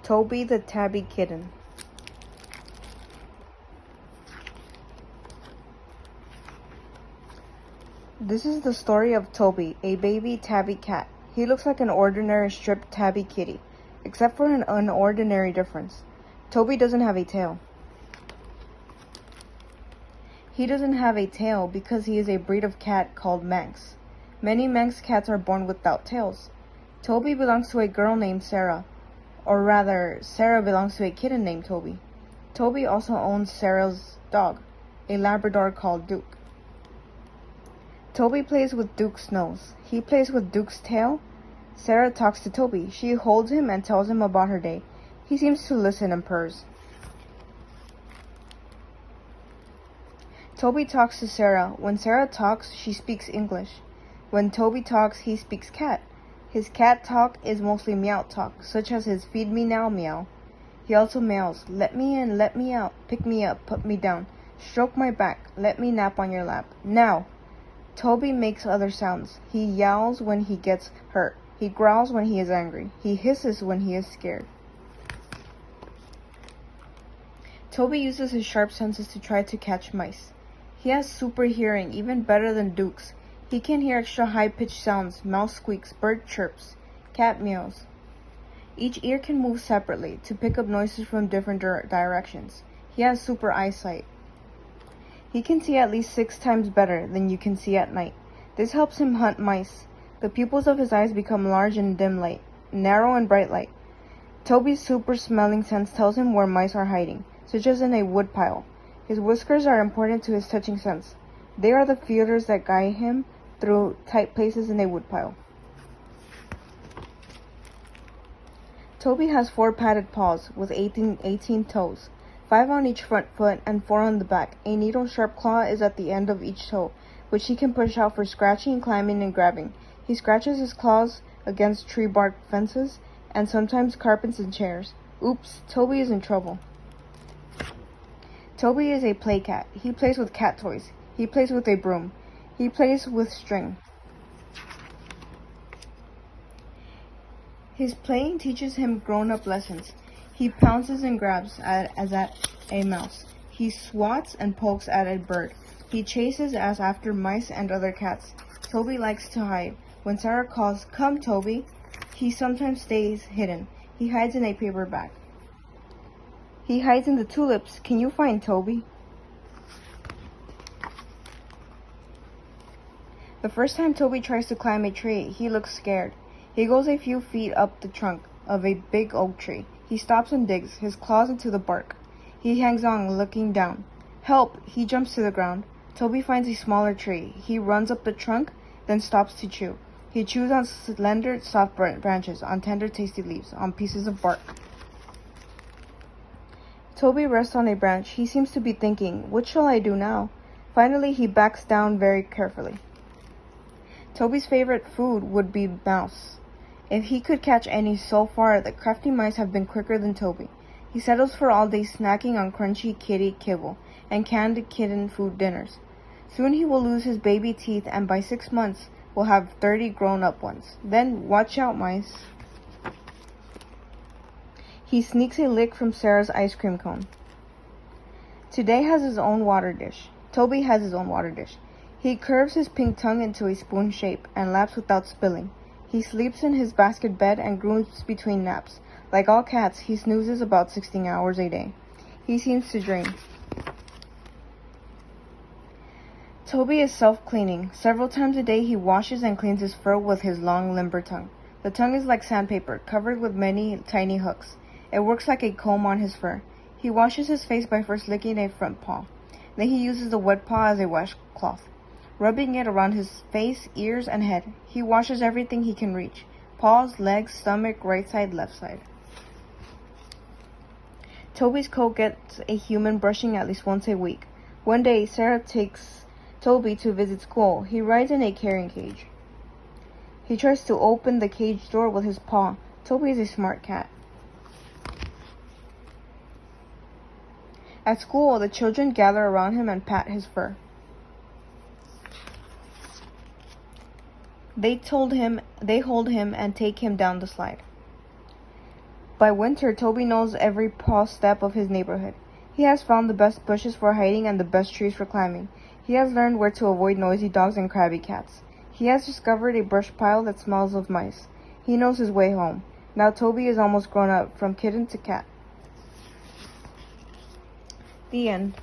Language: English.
Toby the Tabby Kitten. This is the story of Toby, a baby tabby cat. He looks like an ordinary stripped tabby kitty, except for an unordinary difference. Toby doesn't have a tail. He doesn't have a tail because he is a breed of cat called Manx. Many Manx cats are born without tails. Toby belongs to a girl named Sarah, or rather, Sarah belongs to a kitten named Toby. Toby also owns Sarah's dog, a Labrador called Duke. Toby plays with Duke's nose. He plays with Duke's tail. Sarah talks to Toby. She holds him and tells him about her day. He seems to listen and purrs. Toby talks to Sarah. When Sarah talks, she speaks English. When Toby talks, he speaks cat. His cat talk is mostly meow talk, such as his feed me now meow. He also meows, let me in, let me out, pick me up, put me down, stroke my back, let me nap on your lap. Now! Toby makes other sounds. He yowls when he gets hurt. He growls when he is angry. He hisses when he is scared. Toby uses his sharp senses to try to catch mice. He has super hearing, even better than Duke's. He can hear extra high-pitched sounds, mouse squeaks, bird chirps, cat meows. Each ear can move separately to pick up noises from different directions. He has super eyesight. He can see at least 6 times better than you can see at night. This helps him hunt mice. The pupils of his eyes become large in dim light, narrow in bright light. Toby's super smelling sense tells him where mice are hiding, such as in a woodpile. His whiskers are important to his touching sense. They are the feelers that guide him through tight places in a woodpile. Toby has 4 padded paws with 18 toes. 5 on each front foot and 4 on the back. A needle-sharp claw is at the end of each toe, which he can push out for scratching, climbing, and grabbing. He scratches his claws against tree bark fences and sometimes carpets and chairs. Oops, Toby is in trouble. Toby is a play cat. He plays with cat toys. He plays with a broom. He plays with string. His playing teaches him grown-up lessons. He pounces and grabs as at a mouse. He swats and pokes at a bird. He chases as after mice and other cats. Toby likes to hide. When Sarah calls, "Come, Toby," he sometimes stays hidden. He hides in a paper bag. He hides in the tulips. Can you find Toby? The first time Toby tries to climb a tree, he looks scared. He goes a few feet up the trunk of a big oak tree. He stops and digs his claws into the bark. He hangs on, looking down. Help! He jumps to the ground. Toby finds a smaller tree. He runs up the trunk, then stops to chew. He chews on slender, soft branches, on tender, tasty leaves, on pieces of bark. Toby rests on a branch. He seems to be thinking, what shall I do now? Finally, he backs down very carefully. Toby's favorite food would be mouse. If he could catch any so far, the crafty mice have been quicker than Toby. He settles for all day snacking on crunchy kitty kibble and canned kitten food dinners. Soon he will lose his baby teeth and by 6 months will have 30 grown-up ones. Then watch out, mice. He sneaks a lick from Sarah's ice cream cone. Today has his own water dish. Toby has his own water dish. He curves his pink tongue into a spoon shape and laps without spilling. He sleeps in his basket bed and grooms between naps. Like all cats, he snoozes about 16 hours a day. He seems to dream. Toby is self-cleaning. Several times a day he washes and cleans his fur with his long, limber tongue. The tongue is like sandpaper, covered with many tiny hooks. It works like a comb on his fur. He washes his face by first licking a front paw. Then he uses the wet paw as a washcloth, rubbing it around his face, ears, and head. He washes everything he can reach: paws, legs, stomach, right side, left side. Toby's coat gets a human brushing at least once a week. One day, Sarah takes Toby to visit school. He rides in a carrying cage. He tries to open the cage door with his paw. Toby is a smart cat. At school, the children gather around him and pat his fur. They hold him and take him down the slide. By winter, Toby knows every paw step of his neighborhood. He has found the best bushes for hiding and the best trees for climbing. He has learned where to avoid noisy dogs and crabby cats. He has discovered a brush pile that smells of mice. He knows his way home. Now Toby is almost grown up, from kitten to cat. The end.